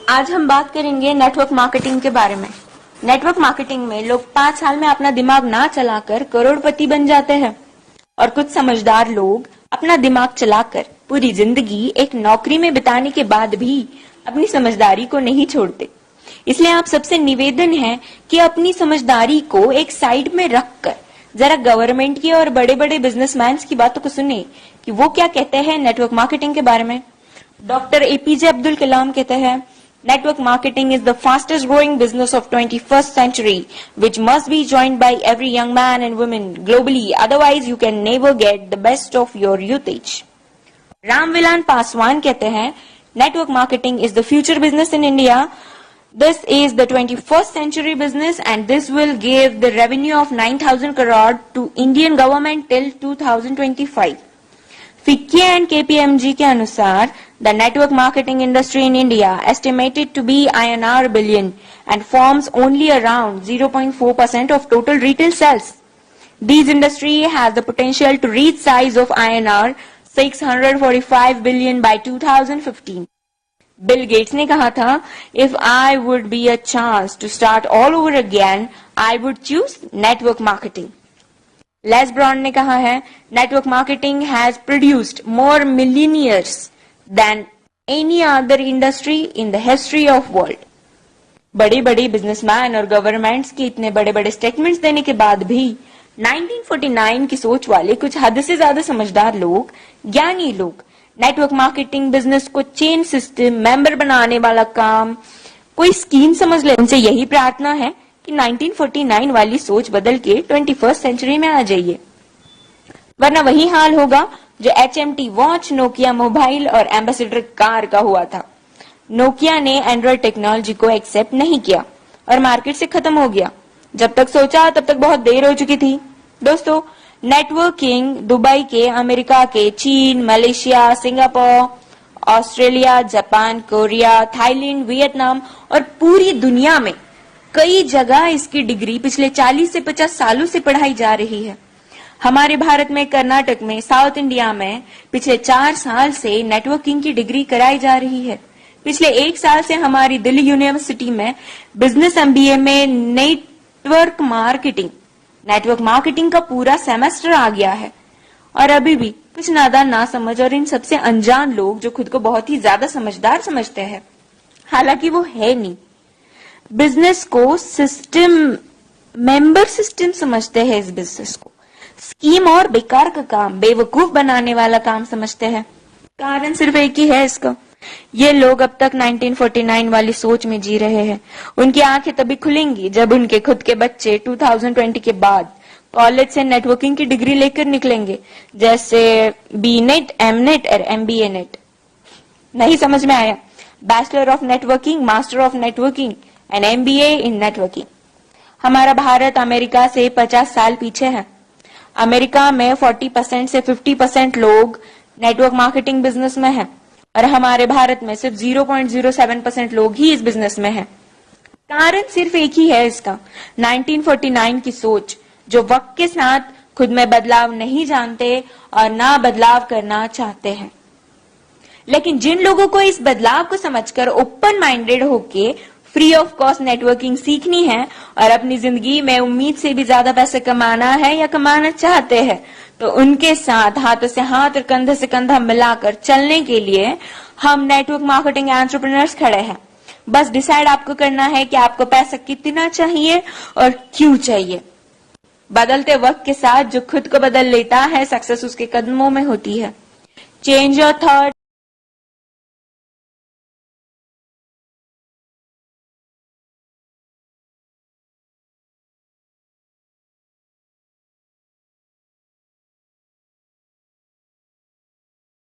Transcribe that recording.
आज हम बात करेंगे नेटवर्क मार्केटिंग के बारे में। नेटवर्क मार्केटिंग में लोग 5 साल में अपना दिमाग ना चलाकर करोड़पति बन जाते हैं और कुछ समझदार लोग अपना दिमाग चलाकर पूरी जिंदगी एक नौकरी में बिताने के बाद भी अपनी समझदारी को नहीं छोड़ते। इसलिए आप सबसे निवेदन है कि अपनी समझदारी को एक साइड में रखकर जरा गवर्नमेंट की और बड़े बड़े बिजनेसमैन की बातों को सुने कि वो क्या कहते हैं नेटवर्क मार्केटिंग के बारे में। डॉक्टर एपीजे अब्दुल कलाम कहते हैं, network marketing is the fastest growing business of 21st century, which must be joined by every young man and woman globally, otherwise you can never get the best of your usage. Ramvilas Paswan कहते हैं, network marketing is the future business in India. This is the 21st century business and this will give the revenue of 9,000 crore to Indian government till 2025. FICCI and KPMG के अनुसार the network marketing industry in India estimated to be INR billion and forms only around 0.4% of total retail sales. This industry has the potential to reach size of INR 645 billion by 2015. Bill Gates ने कहा था, if I would be a chance to start all over again, I would choose network marketing. Les Brown ने कहा है, network marketing has produced more millionaires than any other industry in the history of world. बड़े बड़े businessman और governments के इतने बड़े बड़े स्टेटमेंट्स देने के बाद भी 1949 की सोच वाले कुछ हद से ज्यादा समझदार लोग, ज्ञानी लोग नेटवर्क मार्केटिंग बिजनेस को चेन सिस्टम, मेंबर बनाने वाला काम कोई स्कीम समझ ले। उनसे यही प्रार्थना है कि 1949 वाली सोच बदल के 21st सेंचुरी में आ जाइए, वरना वही हाल होगा जो HMT वॉच, नोकिया मोबाइल और एम्बेसडर कार का हुआ था। नोकिया ने एंड्रॉइड टेक्नोलॉजी को एक्सेप्ट नहीं किया और मार्केट से खत्म हो गया। जब तक सोचा तब तक बहुत देर हो चुकी थी। दोस्तों, नेटवर्किंग दुबई के, अमेरिका के, चीन, Malaysia, Singapore, Australia, Japan, Korea, Thailand, Vietnam और पूरी दुनिया में कई जगह इसकी डिग्री पिछले 40 से 50 सालों से पढ़ाई जा रही है। हमारे भारत में, कर्नाटक में, साउथ इंडिया में पिछले 4 साल से नेटवर्किंग की डिग्री कराई जा रही है। पिछले 1 साल से हमारी दिल्ली यूनिवर्सिटी में बिजनेस MBA में नेटवर्क मार्केटिंग का पूरा सेमेस्टर आ गया है। और अभी भी कुछ नादान, ना समझ और इन सबसे अनजान लोग जो खुद को बहुत ही ज्यादा समझदार समझते हैं, हालांकि वो है नहीं, बिजनेस को सिस्टम, मेंबर सिस्टम समझते हैं। इस बिजनेस को स्कीम और बेकार का काम, बेवकूफ बनाने वाला काम समझते हैं। कारण सिर्फ एक ही है इसका, ये लोग अब तक 1949 वाली सोच में जी रहे हैं। उनकी आंखें तभी खुलेंगी जब उनके खुद के बच्चे 2020 के बाद कॉलेज से नेटवर्किंग की डिग्री लेकर निकलेंगे, जैसे BNet, MNet और MBA नेट। नहीं समझ में आया? Bachelor of networking, master of networking and MBA in networking. हमारा भारत अमेरिका से 50 साल पीछे है। अमेरिका में 40% से 50% लोग नेटवर्क मार्केटिंग बिजनेस में हैं और हमारे भारत में सिर्फ 0.07% लोग ही इस बिजनेस में हैं। कारण सिर्फ एक ही है इसका, 1949 की सोच, जो वक्त के साथ खुद में बदलाव नहीं जानते और ना बदलाव करना चाहते हैं। लेकिन जिन लोगों को इस बदलाव को समझकर ओपन माइंडेड होके फ्री ऑफ कॉस्ट नेटवर्किंग सीखनी है और अपनी जिंदगी में उम्मीद से भी ज्यादा पैसे कमाना है या कमाना चाहते हैं, तो उनके साथ हाथों से हाथ और कंधे से कंधा मिलाकर चलने के लिए हम नेटवर्क मार्केटिंग एंटरप्रेन्योर्स खड़े हैं। बस डिसाइड आपको करना है कि आपको पैसा कितना चाहिए और क्यों चाहिए। बदलते वक्त के साथ जो खुद को बदल लेता है, सक्सेस उसके कदमों में होती है। Change your thought,